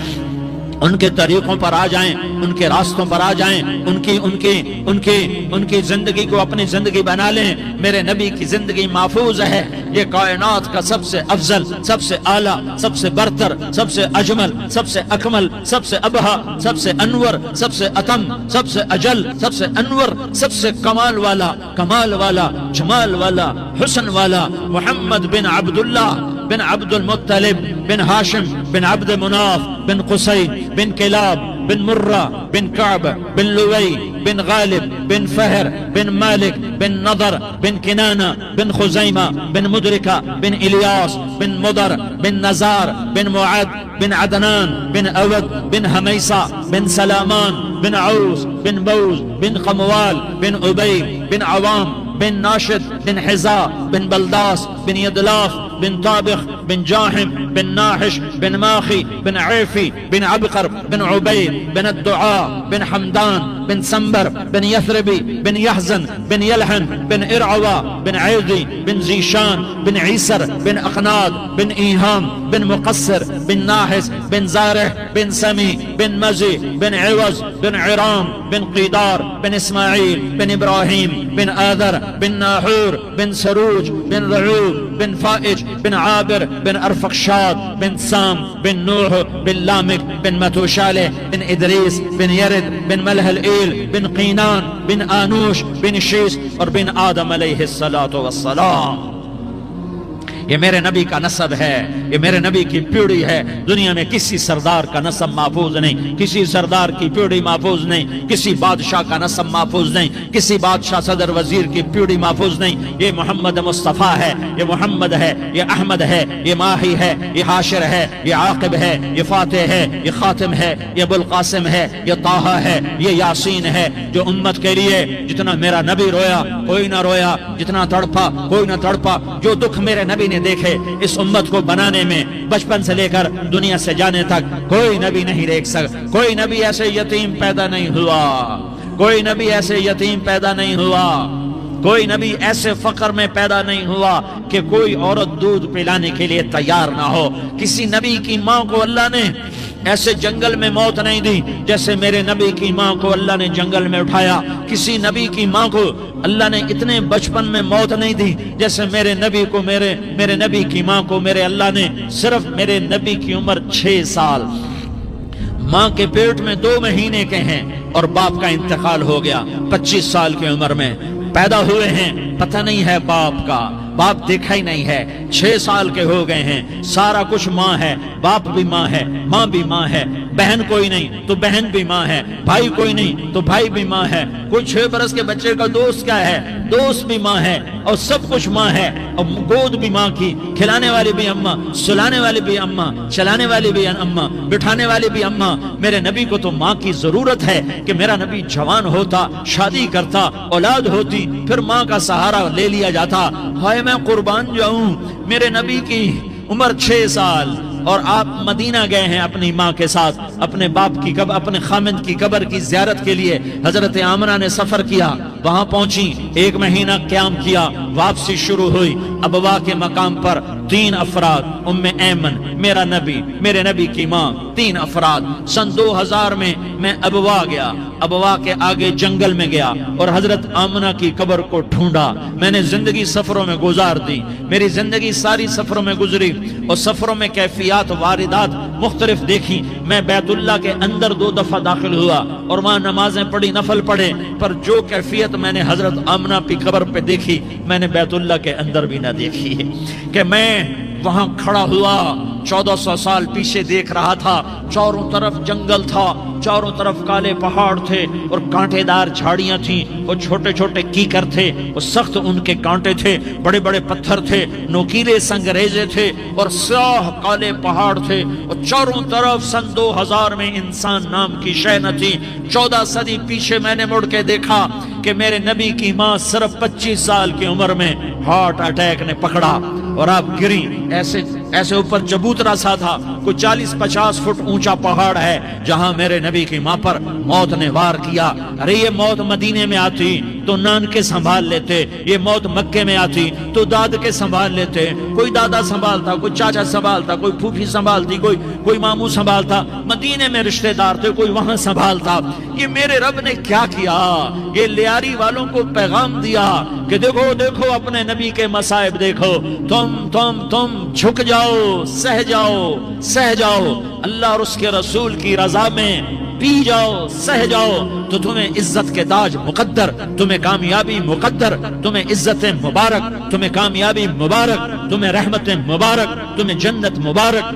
ان کے طریقوں پر آ جائیں، ان کے راستوں پر آ جائیں، ان کی زندگی کو اپنی زندگی بنا لیں. میرے نبی کی زندگی محفوظ ہے. یہ کائنات کا سب سے افضل، سب سے اعلیٰ، سب سے برتر، سب سے اجمل، سب سے اکمل، سب سے ابہا، سب سے انور، سب سے اتم، سب سے اجل، سب سے انور، سب سے کمال والا، جمال والا، حسن والا محمد بن عبداللہ بن عبد المطلب بن ہاشم بن عبد مناف بن قصي بن كلاب بن مرة بن كعب بن لوي بن غالب بن فهر بن مالك بن نضر بن كنانة بن خزيمة بن مدركة بن إلياس بن مضر بن نزار بن معد بن عدنان بن أود بن هميسة بن سلامان بن عوس بن بوز بن قموال بن أبي بن عوام بن ناشد بن حزاء بن بلداس بن يدلاف بن طابخ بن جاحم بن ناحش بن ماخي بن عيفي بن عبقر بن عبيد بن الدعاء بن حمدان بن سنبر بن يثربي بن يحزن بن يلحن بن إرعوى بن عيدي بن زيشان بن عيسر بن أقناد بن إيهام بن مقصر بن ناحس بن زارح بن سمي بن مزي بن عوز بن عرام بن قيدار بن إسماعيل بن إبراهيم بن آذر بن ناحور بن سروج بن رعوب بن فائج بن عابر بن أرفقشاد بن سام بن نوح بن لامك بن متوشالة بن إدريس بن يرد بن ملح الإيل بن قينان بن آنوش بن شيس اور بن آدم علیہ الصلاة والسلام. یہ میرے نبی کا نسب ہے، یہ میرے نبی کی پیڑھی ہے. دنیا میں کسی سردار کا نسب محفوظ نہیں، کسی سردار کی پیڑھی محفوظ نہیں، کسی بادشاہ کا نسب محفوظ نہیں، کسی بادشاہ صدر وزیر کی پیڑھی محفوظ نہیں. یہ محمد مصطفیٰ ہے، یہ محمد ہے، یہ احمد ہے، یہ ماہی ہے، یہ حاشر ہے، یہ عاقب ہے، یہ فاتح ہے، یہ خاتم ہے، یہ ابو القاسم ہے، یہ طٰہٰ ہے، یہ یاسین ہے. جو امت کے لیے جتنا میرا نبی رویا کوئی نہ رویا، جتنا تڑپا کوئی نہ تڑپا، جو دکھ میرے نبی نے دیکھے اس امت کو بنانے میں، بچپن سے لے کر دنیا سے جانے تک کوئی نبی نہیں دیکھ سکتا. کوئی نبی ایسے یتیم پیدا نہیں ہوا، کوئی نبی ایسے یتیم پیدا نہیں ہوا، کوئی نبی ایسے فقر میں پیدا نہیں ہوا کہ کوئی عورت دودھ پلانے کے لیے تیار نہ ہو۔ کسی نبی کی ماں کو اللہ نے ایسے جنگل میں موت نہیں دی جیسے میرے نبی کی ماں کو اللہ نے جنگل میں اٹھایا۔ کسی نبی کی ماں کو اللہ نے اتنے بچپن میں موت نہیں دی جیسے میرے نبی کو، میرے نبی کی ماں کو میرے اللہ نے صرف میرے نبی کی عمر 6 سال، ماں کے پیٹ میں 2 مہینے کے ہیں اور باپ کا انتقال ہو گیا 25 سال کی عمر میں پیدا ہوئے ہیں، پتہ نہیں ہے باپ کا، باپ دیکھا ہی نہیں ہے، 6 سال کے ہو گئے ہیں، سارا کچھ ماں ہے، باپ بھی ماں ہے، ماں بھی ماں ہے، بہن کوئی نہیں تو بہن بھی ماں ہے، بھائی کوئی نہیں تو بھائی بھی ماں ہے، کوئی 6 برس کے بچے کا دوست کیا ہے، دوست بھی ماں ہے، اور سب کچھ ماں ہے، اور گود بھی ماں کی، کھلانے والی بھی اماں، سلانے والی بھی اماں، چلانے والی بھی اماں، بٹھانے والی بھی اماں۔ میرے نبی کو تو ماں کی ضرورت ہے کہ میرا نبی جوان ہوتا، شادی کرتا، اولاد ہوتی، پھر ماں کا سہارا لے لیا جاتا۔ ہائے میں قربان جاؤں، میرے نبی کی عمر 6 سال اور آپ مدینہ گئے ہیں اپنی ماں کے ساتھ، اپنے باپ کی قبر، اپنے خامند کی قبر کی زیارت کے لیے حضرت آمنہ نے سفر کیا، وہاں پہنچی، 1 مہینہ قیام کیا، واپسی شروع ہوئی۔ ابوا کے مقام پر 3 افراد، ام ایمن، میرا نبی، میرے نبی کی ماں، 3 افراد۔ سن 2000 میں ابوا گیا، ابوا کے آگے جنگل میں گیا اور حضرت آمنہ کی قبر کو ڈھونڈا۔ میں نے زندگی سفروں میں گزار دی، میری زندگی ساری سفروں میں گزری، اور سفروں میں کیفیات واردات مختلف دیکھی۔ میں بیت اللہ کے اندر 2 دفعہ داخل ہوا اور وہاں نمازیں پڑھی، نفل پڑھے، پر جو کیفیت میں نے حضرت آمنہ کی قبر پہ دیکھی میں نے بیت اللہ کے اندر بھی نہ دیکھی، کہ میں وہاں کھڑا ہوا 1400 سال پیچھے دیکھ رہا تھا، چاروں طرف جنگل تھا، چاروں طرف کالے پہاڑ تھے اور کانٹے دار جھاڑیاں تھیں، اور چھوٹے چھوٹے کیکر تھے، اور سخت ان کے کانٹے تھے، بڑے بڑے پتھر تھے، نوکیلے سنگریزے تھے، اور سیاہ کالے پہاڑ تھے، اور چاروں طرف سن 2000 میں انسان نام کی شے نہ تھی۔ 14 صدی پیچھے میں نے مڑ کے دیکھا کہ میرے نبی کی ماں صرف 25 سال کی عمر میں ہارٹ اٹیک نے پکڑا اور آپ گری، ایسے اوپر چبوترا سا تھا، کوئی 40-50 فٹ اونچا پہاڑ ہے جہاں میرے نبی کی ماں پر موت نے وار کیا۔ ارے یہ موت مدینے میں آتی تو نان کے سنبھال لیتے، یہ موت مکے میں آتی تو داد کے سنبھال لیتے، کوئی دادا سنبھالتا، کوئی چاچا سنبھالتا، کوئی پھوپھی سنبھالتی، کوئی ماموں سنبھالتا، مدینے میں رشتہ دار تھے، کوئی وہاں سنبھالتا۔ یہ میرے رب نے کیا کیا؟ یہ لیاری والوں کو پیغام دیا کہ دیکھو دیکھو اپنے نبی کے مصائب دیکھو، تم جھک جاؤ، سہ جاؤ اللہ اور اس کے رسول کی رضا میں، پی جاؤ، سہ جاؤ، تو تمہیں عزت کے تاج مقدر، تمہیں کامیابی مقدر، تمہیں عزت مبارک، تمہیں کامیابی مبارک، تمہیں رحمت مبارک، تمہیں جنت مبارک۔